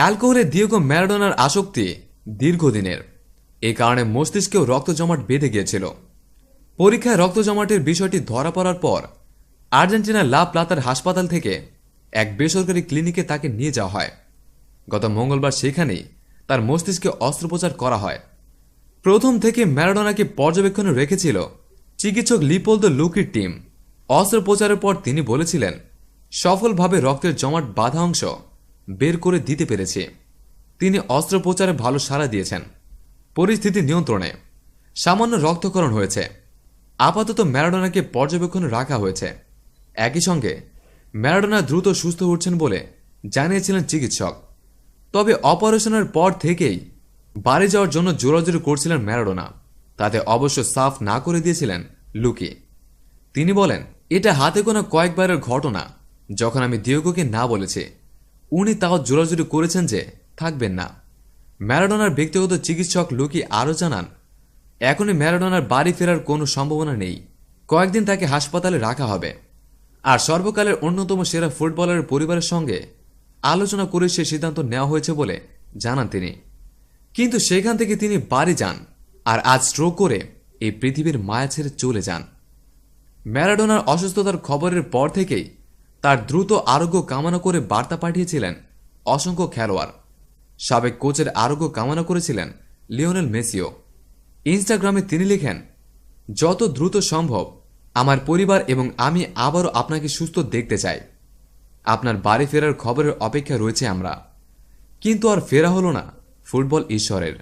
অ্যালকোহলে Diego ম্যারাডোনার আসক্তি দীর্ঘদিনের। এ কারণে মস্তিষ্কেও রক্ত জমাট বেঁধে গিয়েছিল। পরীক্ষায় রক্ত জমাটের বিষয়টি ধরা পড়ার পর আর্জেন্টিনার লা প্লাতার হাসপাতাল থেকে এক বেসরকারি ক্লিনিকে তাকে নিয়ে যাওয়া হয়। গত মঙ্গলবার সেখানেই তার মস্তিষ্কে অস্ত্রোপচার করা হয়। প্রথম থেকে ম্যারাডোনাকে পর্যবেক্ষণে রেখেছিল চিকিৎসক লিওপোলদো লুকির টিম। অস্ত্রোপচারের পর তিনি বলেছিলেন, সফলভাবে রক্তের জমাট বাঁধা অংশ বের করে দিতে পেরেছি। তিনি অস্ত্রোপচারে ভালো সাড়া দিয়েছেন। পরিস্থিতি নিয়ন্ত্রণে, সামান্য রক্তক্ষরণ হয়েছে। আপাতত ম্যারাডোনাকে পর্যবেক্ষণে রাখা হয়েছে। একই সঙ্গে ম্যারাডোনা দ্রুত সুস্থ উঠছেন বলে জানিয়েছিলেন চিকিৎসক। তবে অপারেশনের পর থেকেই বাড়ি যাওয়ার জন্য জোরাজোরি করছিলেন ম্যারাডোনা। তাতে অবশ্য সাফ না করে দিয়েছিলেন লুকি। তিনি বলেন, এটা হাতে গোনা কয়েকবারের ঘটনা যখন আমি দিয়েগোকে না বলেছি। উনি তাও জোরাজোরি করেছেন যে থাকবেন না। ম্যারাডোনার ব্যক্তিগত চিকিৎসক লুকি আরও জানান, এখনই ম্যারাডোনার বাড়ি ফেরার কোনো সম্ভাবনা নেই। কয়েকদিন তাকে হাসপাতালে রাখা হবে। আর সর্বকালের অন্যতম সেরা ফুটবলারের পরিবারের সঙ্গে আলোচনা করে সে সিদ্ধান্ত নেওয়া হয়েছে বলে জানান তিনি। কিন্তু সেখান থেকে তিনি বাড়ি যান আর আজ স্ট্রোক করে এই পৃথিবীর মায়া ছেড়ে চলে যান। ম্যারাডোনার অসুস্থতার খবরের পর থেকেই তার দ্রুত আরোগ্য কামনা করে বার্তা পাঠিয়েছিলেন অসংখ্য খেলোয়াড়। সাবেক কোচের আরোগ্য কামনা করেছিলেন লিওনেল মেসিও। ইনস্টাগ্রামে তিনি লিখেন, যত দ্রুত সম্ভব আমার পরিবার এবং আমি আবারও আপনাকে সুস্থ দেখতে চাই। আপনার বাড়ি ফেরার খবরের অপেক্ষা রয়েছে আমরা। কিন্তু আর ফেরা হলো না ফুটবল ঈশ্বরের।